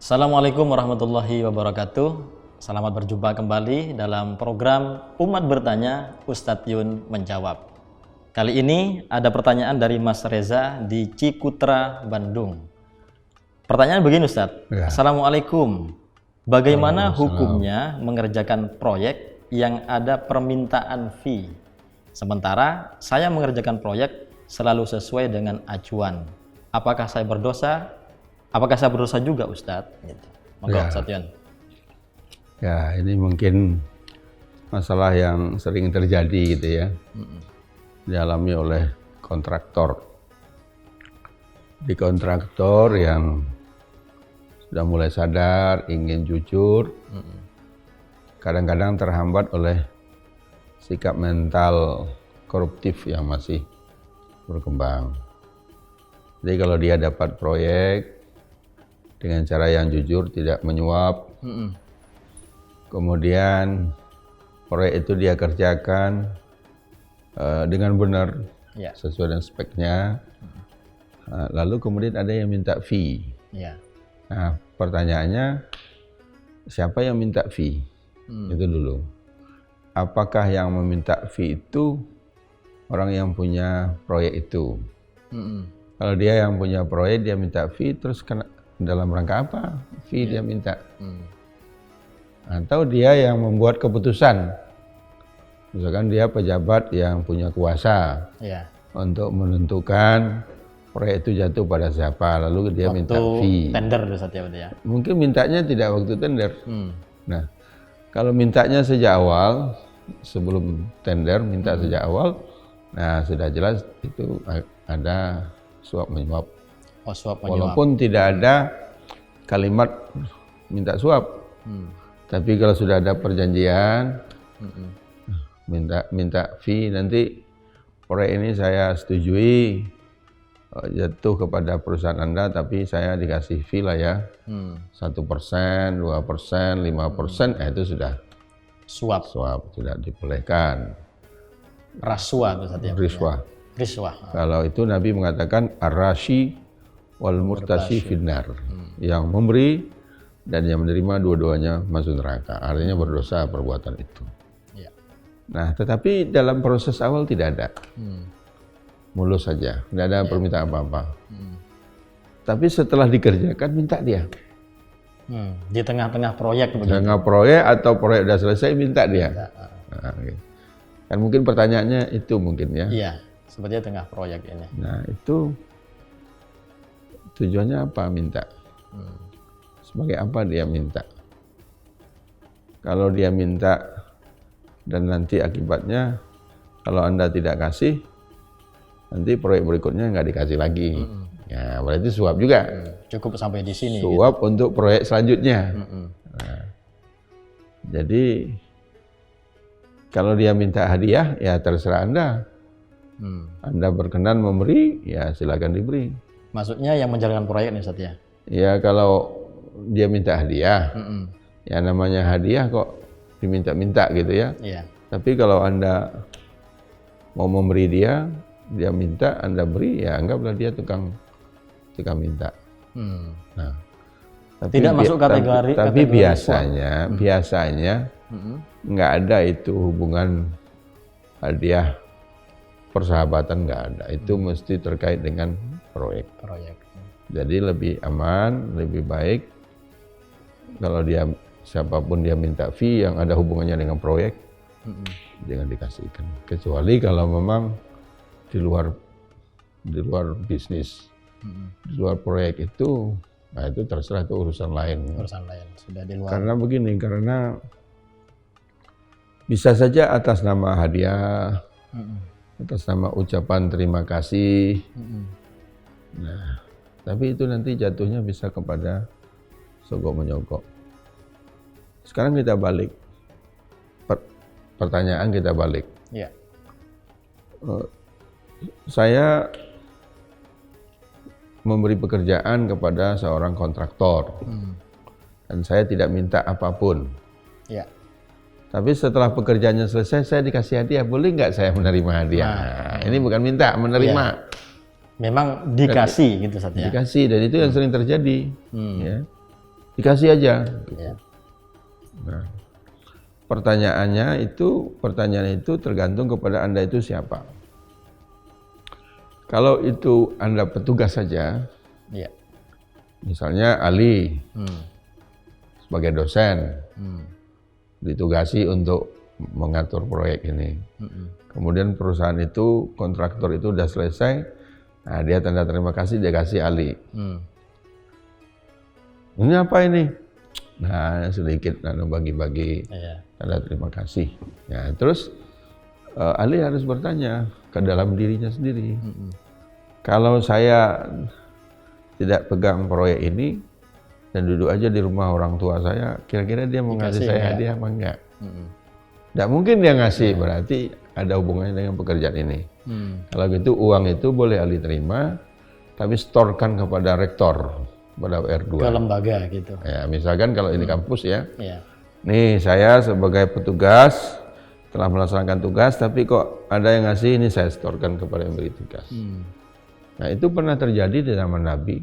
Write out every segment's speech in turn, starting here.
Assalamualaikum warahmatullahi wabarakatuh. Selamat berjumpa kembali dalam program Umat Bertanya, Ustadz Yun Menjawab. Kali ini ada pertanyaan dari Mas Reza di Cikutra, Bandung. Pertanyaan begini Ustadz. Ya. Assalamualaikum. Bagaimana hukumnya mengerjakan proyek yang ada permintaan fee? Sementara saya mengerjakan proyek selalu sesuai dengan acuan. Apakah saya berdosa? Apakah saya berdosa juga Ustadz? Gitu. Monggo Ya. Ustadz Yun. Ya, ini mungkin masalah yang sering terjadi gitu ya, dialami oleh kontraktor. Di kontraktor yang sudah mulai sadar, ingin jujur, kadang-kadang terhambat oleh sikap mental koruptif yang masih berkembang. Jadi kalau dia dapat proyek dengan cara yang jujur, tidak menyuap, kemudian proyek itu dia kerjakan dengan benar, Ya. sesuai dengan speknya, lalu kemudian ada yang minta fee. Ya. Nah, pertanyaannya, siapa yang minta fee? Itu dulu. Apakah yang meminta fee itu orang yang punya proyek itu? Kalau dia yang punya proyek, dia minta fee, terus dalam rangka apa fee dia minta? Atau dia yang membuat keputusan, misalkan dia pejabat yang punya kuasa Ya. untuk menentukan proyek itu jatuh pada siapa, lalu dia minta fee. Tender Ustadz ya berarti ya. Mungkin mintanya tidak waktu tender. Nah, kalau mintanya sejak awal, sebelum tender minta sejak awal, nah sudah jelas itu ada suap menyuap. Oh, suap menyuap. Walaupun tidak ada kalimat minta suap, tapi kalau sudah ada perjanjian, minta fee, nanti proyek ini saya setujui jatuh kepada perusahaan Anda, tapi saya dikasih fee lah ya, 1%, 2%, 5%, itu sudah Suap. sudah dibolehkan. Rasuah Ustadz ya. Riswah. Riswah. Kalau itu Nabi mengatakan ar-rashi wal murtashi finnar, yang memberi dan yang menerima dua-duanya masuk neraka. Artinya berdosa perbuatan itu. Ya. Nah, tetapi dalam proses awal tidak ada, mulus saja, tidak ada permintaan apa-apa. Tapi setelah dikerjakan minta dia. Di tengah-tengah proyek begitu. Jangan proyek atau proyek sudah selesai minta dia. Nah, gitu. Kan mungkin pertanyaannya itu mungkin ya. Iya, sepertinya tengah proyek ini. Nah, itu tujuannya apa minta? Sebagai apa dia minta? Kalau dia minta dan nanti akibatnya kalau Anda tidak kasih, nanti proyek berikutnya nggak dikasih lagi. Ya, berarti suap juga. Cukup sampai di sini. Suap untuk proyek selanjutnya. Nah, jadi kalau dia minta hadiah, ya terserah Anda. Anda berkenan memberi, ya silakan diberi. Maksudnya yang menjalankan proyek nih Ustadz ya? Ya kalau dia minta hadiah, ya namanya hadiah kok diminta-minta gitu ya. Iya. Tapi kalau Anda mau memberi dia minta, Anda beri, ya anggaplah dia tukang minta. Nah, Tidak masuk kategori. Tapi biasanya nggak ada itu hubungan hadiah persahabatan, nggak ada. Itu mesti terkait dengan proyek. Jadi lebih aman, lebih baik kalau dia siapapun dia minta fee yang ada hubungannya dengan proyek, jangan dikasihkan. Kecuali kalau memang di luar bisnis, di luar proyek itu, nah itu terserah, itu urusan lain. Urusan lain sudah di luar. Karena begini, karena bisa saja atas nama hadiah, atas nama ucapan terima kasih. Nah, tapi itu nanti jatuhnya bisa kepada sogok menyogok. Sekarang kita balik, pertanyaan kita balik. Iya. Saya memberi pekerjaan kepada seorang kontraktor, dan saya tidak minta apapun. Iya. Tapi setelah pekerjaannya selesai, saya dikasih hadiah. Boleh nggak saya menerima hadiah? Nah, ini bukan minta, menerima. Iya. Memang dikasih gitu Ustadz ya. Dikasih, dan itu yang sering terjadi. Ya. dikasih aja. Ya. Nah, pertanyaan itu tergantung kepada Anda itu siapa. Kalau itu Anda petugas saja, Ya. misalnya Ali sebagai dosen, ditugasi untuk mengatur proyek ini. Kemudian perusahaan itu, kontraktor itu udah selesai, nah dia tanda terima kasih, dia kasih Ali. Ini apa ini? Nah sedikit bagi-bagi tanda terima kasih. Ya, terus Ali harus bertanya ke dalam dirinya sendiri. Kalau saya tidak pegang proyek ini dan duduk aja di rumah orang tua saya, kira-kira dia mau ngasih saya hadiah apa enggak? Tidak mungkin dia ngasih, berarti ada hubungannya dengan pekerjaan ini. Kalau gitu uang itu boleh Ali terima, tapi setorkan kepada rektor, pada R2. Ke lembaga gitu. Ya, misalkan kalau ini kampus ya, Ya. nih saya sebagai petugas telah melaksanakan tugas, tapi kok ada yang ngasih, ini saya setorkan kepada yang beri tugas. Nah itu pernah terjadi di zaman Nabi.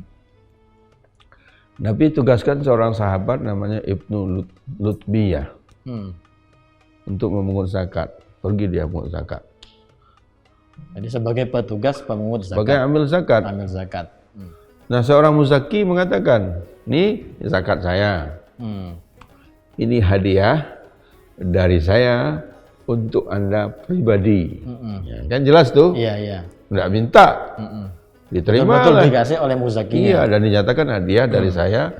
Nabi tugaskan seorang sahabat namanya Ibnu Lutbiyah untuk memungut zakat. Pergi dia memungut zakat. Jadi sebagai petugas pemungut zakat. Sebagai ambil zakat. Ambil zakat. Nah seorang muzaki mengatakan, ini zakat saya. Ini hadiah dari saya untuk Anda pribadi. Ya, kan jelas tuh? Iya, iya. Nggak minta. Diterima Betul oleh, dikasih oleh muzakinya. iya, dan dinyatakan hadiah dari saya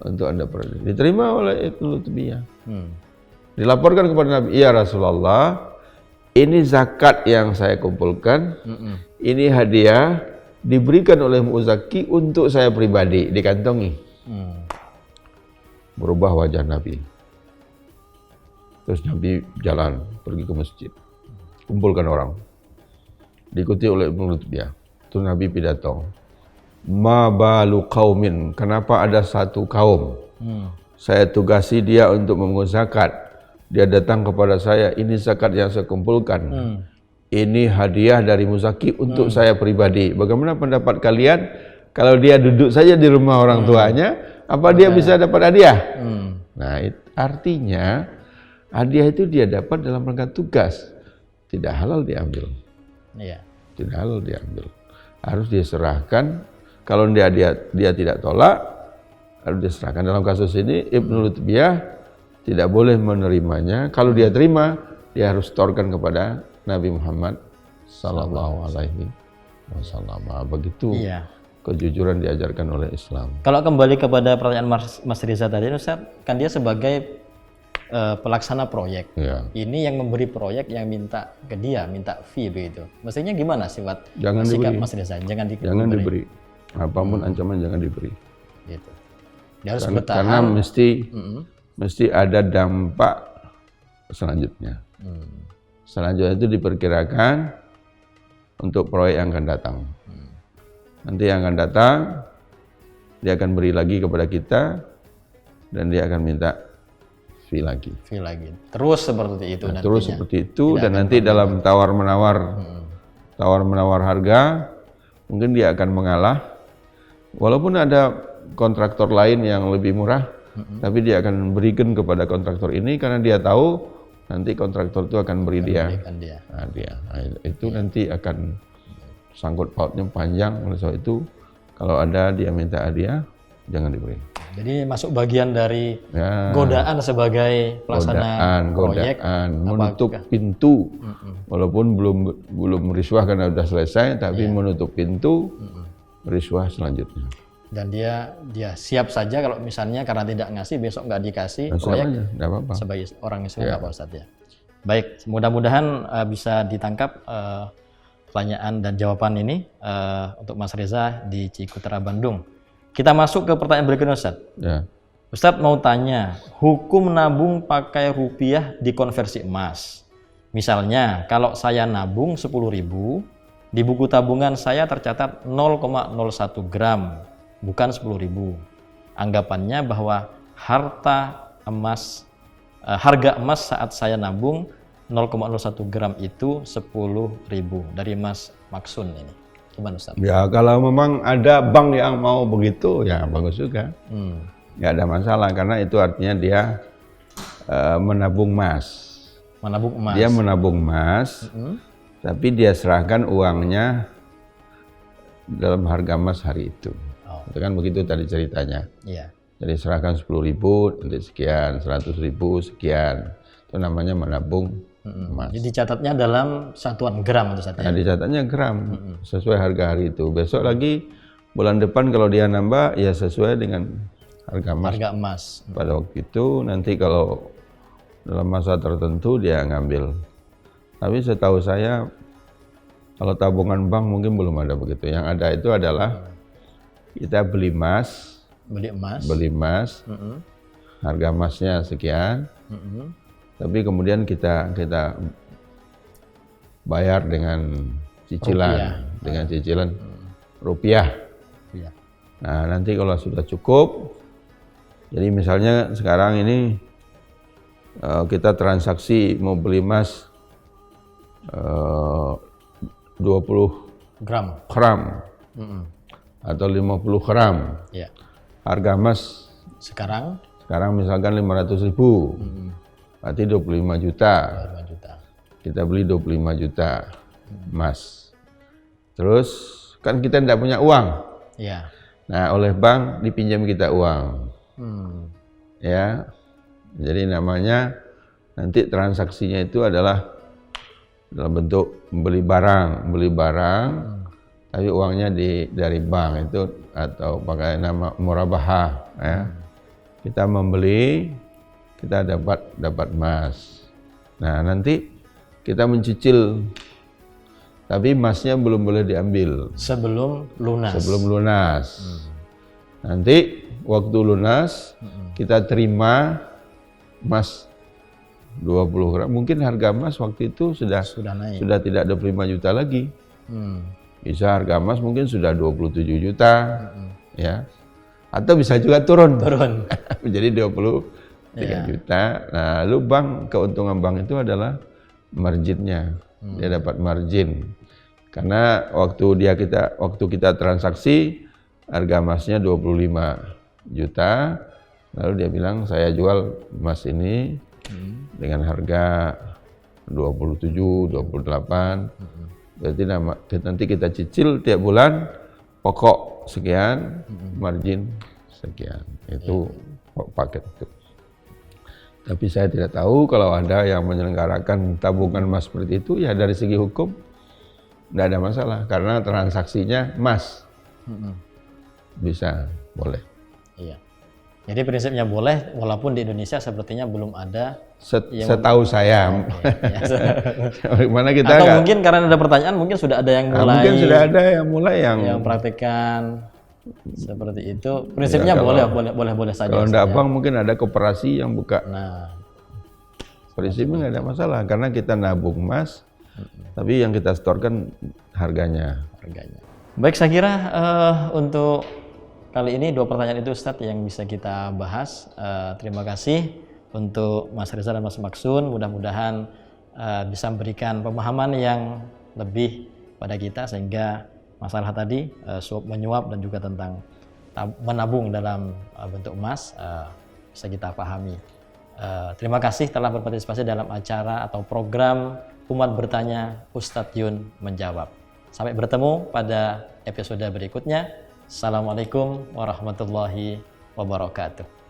untuk Anda pribadi. Diterima oleh Ibnu Lutbiyah. Dilaporkan kepada Nabi, iya Rasulullah, ini zakat yang saya kumpulkan, ini hadiah diberikan oleh muzaki untuk saya pribadi, dikantongi. Berubah wajah Nabi. Terus Nabi jalan, pergi ke masjid, kumpulkan orang. Diikuti oleh Ibnu Lutbiyah. Itu Nabi pidato. Ma balu qaumin, kenapa ada satu kaum? Saya tugasi dia untuk memungut zakat. Dia datang kepada saya, ini zakat yang saya kumpulkan. Ini hadiah dari muzaki untuk saya pribadi. Bagaimana pendapat kalian? Kalau dia duduk saja di rumah orang tuanya, apa dia bisa dapat hadiah? Nah, artinya hadiah itu dia dapat dalam rangka tugas. Tidak halal diambil. Iya. Tidak halal diambil. Harus diserahkan. Kalau dia tidak tolak, harus diserahkan. Dalam kasus ini Ibnu Lutbiyah tidak boleh menerimanya. Kalau dia terima, dia harus setorkan kepada Nabi Muhammad sallallahu alaihi wasallam. Begitu kejujuran diajarkan oleh Islam. Kalau kembali kepada pertanyaan Mas Riza tadi, Ustaz, kan dia sebagai pelaksana proyek. Ini yang memberi proyek yang minta ke dia, minta fee begitu. Mestinya gimana sikap Mas Riza? Jangan diberi. Apapun ancaman jangan diberi. Gitu. Dia harus bertahan. Karena mesti ada dampak selanjutnya. Selanjutnya itu diperkirakan untuk proyek yang akan datang. Nanti yang akan datang, dia akan beri lagi kepada kita, dan dia akan minta fee lagi. Terus seperti itu nantinya. Terus seperti itu, dan nanti dalam tawar-menawar harga, mungkin dia akan mengalah. Walaupun ada kontraktor lain yang lebih murah, tapi dia akan berikan kepada kontraktor ini karena dia tahu nanti kontraktor itu akan beri dia. Nah, itu nanti akan sangkut pautnya panjang. Oleh sebab itu, kalau ada dia minta hadiah, jangan diberi. Jadi masuk bagian dari godaan sebagai pelaksana proyek, menutup pintu, walaupun belum riswah karena sudah selesai, tapi menutup pintu riswah selanjutnya. Dan dia siap saja kalau misalnya karena tidak ngasih, besok nggak dikasih proyek apa-apa. Sebagai orang Islam Pak Ustadz ya. Baik, mudah-mudahan bisa ditangkap pertanyaan dan jawaban ini untuk Mas Reza di Cikutera Bandung. Kita masuk ke pertanyaan berikutnya, Ustadz. Ustadz mau tanya, hukum nabung pakai rupiah dikonversi emas. Misalnya, kalau saya nabung 10.000, di buku tabungan saya tercatat 0,01 gram, bukan 10.000. Anggapannya bahwa harga emas saat saya nabung 0,01 gram itu 10.000 dari Mas Maksun ini. Gimana Ustaz? Ya kalau memang ada bank yang mau begitu ya bagus juga. nggak ada masalah karena itu artinya dia menabung emas. Menabung emas. Dia menabung emas, tapi dia serahkan uangnya dalam harga emas hari itu. Itu kan begitu tadi ceritanya. Iya. Jadi serahkan 10.000 nanti sekian, 100.000 sekian. Itu namanya menabung emas. Jadi dicatatnya dalam satuan gram itu saja. Nah, dicatatnya gram sesuai harga hari itu. Besok lagi bulan depan kalau dia nambah ya sesuai dengan harga emas. Harga emas. Pada waktu itu nanti kalau dalam masa tertentu dia ngambil. Tapi setahu saya kalau tabungan bank mungkin belum ada begitu. Yang ada itu adalah kita beli emas. Beli emas. Harga emasnya sekian. Tapi kemudian kita bayar dengan cicilan, rupiah. Iya. Nah, nanti kalau sudah cukup, jadi misalnya sekarang ini kita transaksi mau beli emas 20 gram atau 50 gram. Iya. Harga emas sekarang misalkan 500.000. Berarti 25 juta. 25 juta. Kita beli 25 juta emas. Terus kan kita tidak punya uang. Iya. Nah, oleh bank dipinjam kita uang. Ya. Jadi namanya nanti transaksinya itu adalah dalam bentuk beli barang, tapi uangnya dari bank itu atau pakai nama murabahah. Ya. Kita membeli, kita dapat emas. Nah, nanti kita mencicil, tapi emasnya belum boleh diambil sebelum lunas. Nanti waktu lunas kita terima emas 20 gram. Mungkin harga emas waktu itu sudah naik. Sudah tidak 25 juta lagi. Bisa harga emas mungkin sudah 27 juta. Ya. Atau bisa juga turun. Menjadi 23 juta. Nah, lalu keuntungan bank itu adalah marginnya. Dia dapat margin. Karena waktu kita transaksi harga emasnya 25 juta. Lalu dia bilang saya jual emas ini dengan harga 27, 28. Berarti nanti kita cicil tiap bulan pokok sekian, margin sekian. Itu paket itu. Tapi saya tidak tahu kalau ada yang menyelenggarakan tabungan emas seperti itu, ya dari segi hukum tidak ada masalah karena transaksinya emas. Bisa, boleh. Iya. Jadi prinsipnya boleh, walaupun di Indonesia sepertinya belum ada. Setahu saya. Mana kita atau mungkin karena ada pertanyaan, mungkin sudah ada yang mulai. Mungkin sudah ada yang mulai yang praktekkan seperti itu. Prinsipnya ya, boleh saja. Kalau tidak bank mungkin ada koperasi yang buka. Nah, prinsipnya nggak ada masalah karena kita nabung emas, tapi yang kita setorkan harganya. Baik, saya kira untuk kali ini 2 pertanyaan itu Ustadz yang bisa kita bahas. Terima kasih untuk Mas Rizal dan Mas Maksun. Mudah-mudahan bisa memberikan pemahaman yang lebih pada kita sehingga masalah tadi suap menyuap dan juga tentang menabung dalam bentuk emas bisa kita pahami. Terima kasih telah berpartisipasi dalam acara atau program Umat Bertanya, Ustadz Yun Menjawab. Sampai bertemu pada episode berikutnya. Assalamualaikum warahmatullahi wabarakatuh.